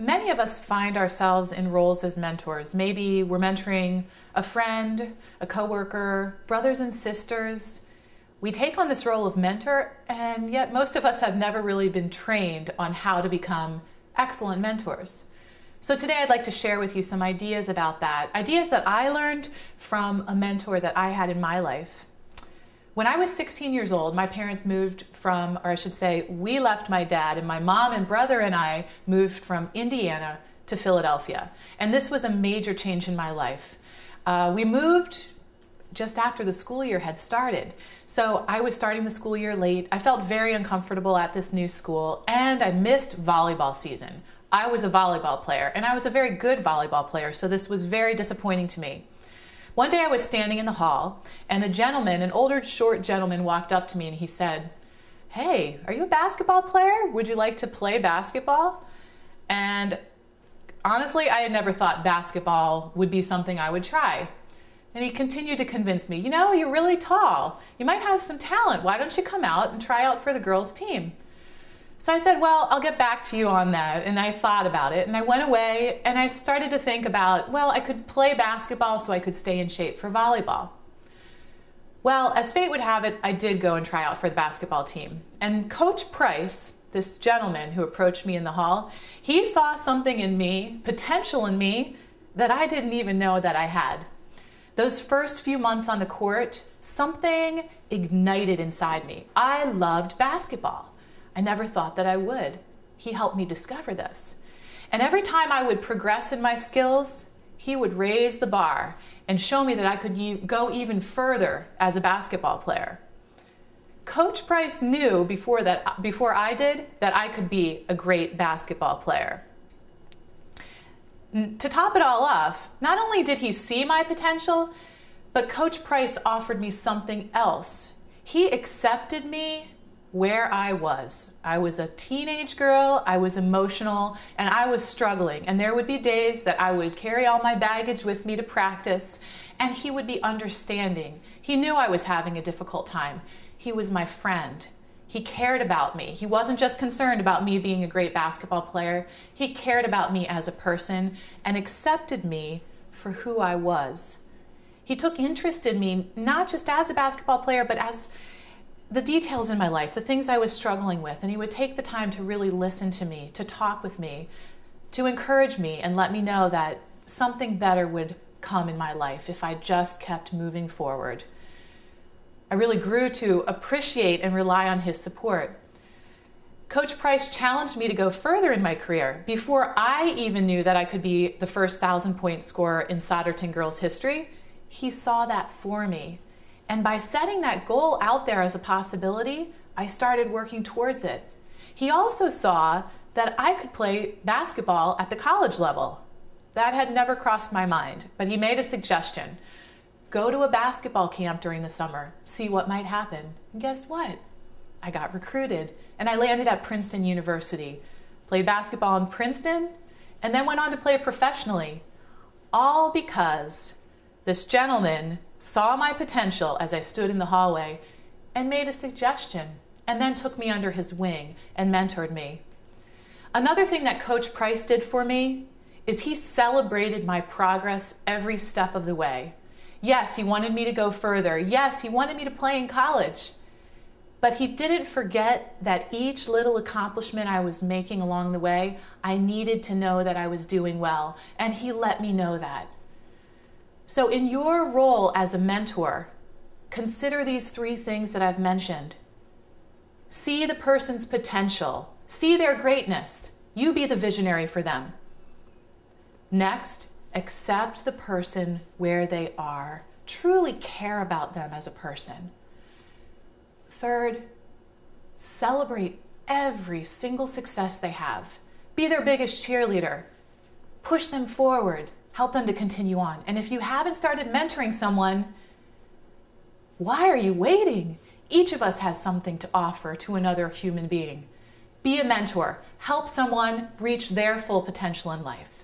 many of us find ourselves in roles as mentors. Maybe we're mentoring a friend, a coworker, brothers and sisters. We take on this role of mentor, and yet most of us have never really been trained on how to become excellent mentors. So today I'd like to share with you some ideas about that, ideas that I learned from a mentor that I had in my life. When I was 16 years old, my parents moved from, or I should say, we left my dad, and my mom and brother and I moved from Indiana to Philadelphia. And this was a major change in my life. We moved just after the school year had started. So I was starting the school year late. I felt very uncomfortable at this new school, and I missed volleyball season. I was a volleyball player, and I was a very good volleyball player, so this was very disappointing to me. One day I was standing in the hall, and a gentleman, an older, short gentleman, walked up to me and he said, "Hey, are you a basketball player? Would you like to play basketball?" And honestly, I had never thought basketball would be something I would try. And he continued to convince me, "You know, you're really tall. You might have some talent. Why don't you come out and try out for the girls' team?" So I said, "Well, I'll get back to you on that." And I thought about it, and I went away, and I started to think about, well, I could play basketball so I could stay in shape for volleyball. Well, as fate would have it, I did go and try out for the basketball team. And Coach Price, this gentleman who approached me in the hall, he saw something in me, potential in me, that I didn't even know that I had. Those first few months on the court, something ignited inside me. I loved basketball. I never thought that I would. He helped me discover this. And every time I would progress in my skills, he would raise the bar and show me that I could go even further as a basketball player. Coach Price knew before I did that I could be a great basketball player. To top it all off, not only did he see my potential, but Coach Price offered me something else. He accepted me where I was. I was a teenage girl, I was emotional, and I was struggling. And there would be days that I would carry all my baggage with me to practice, and he would be understanding. He knew I was having a difficult time. He was my friend. He cared about me. He wasn't just concerned about me being a great basketball player. He cared about me as a person and accepted me for who I was. He took interest in me, not just as a basketball player, but as the details in my life, the things I was struggling with, and he would take the time to really listen to me, to talk with me, to encourage me and let me know that something better would come in my life if I just kept moving forward. I really grew to appreciate and rely on his support. Coach Price challenged me to go further in my career. Before I even knew that I could be the first 1,000-point scorer in Souderton girls history, he saw that for me. And by setting that goal out there as a possibility, I started working towards it. He also saw that I could play basketball at the college level. That had never crossed my mind, but he made a suggestion. Go to a basketball camp during the summer, see what might happen. And guess what? I got recruited, and I landed at Princeton University, played basketball in Princeton, and then went on to play professionally, all because this gentleman saw my potential as I stood in the hallway and made a suggestion, and then took me under his wing and mentored me. Another thing that Coach Price did for me is he celebrated my progress every step of the way. Yes, he wanted me to go further. Yes, he wanted me to play in college. But he didn't forget that each little accomplishment I was making along the way, I needed to know that I was doing well, and he let me know that. So in your role as a mentor, consider these 3 things that I've mentioned. See the person's potential. See their greatness. You be the visionary for them. Next, accept the person where they are. Truly care about them as a person. Third, celebrate every single success they have. Be their biggest cheerleader. Push them forward. Help them to continue on. And if you haven't started mentoring someone, why are you waiting? Each of us has something to offer to another human being. Be a mentor. Help someone reach their full potential in life.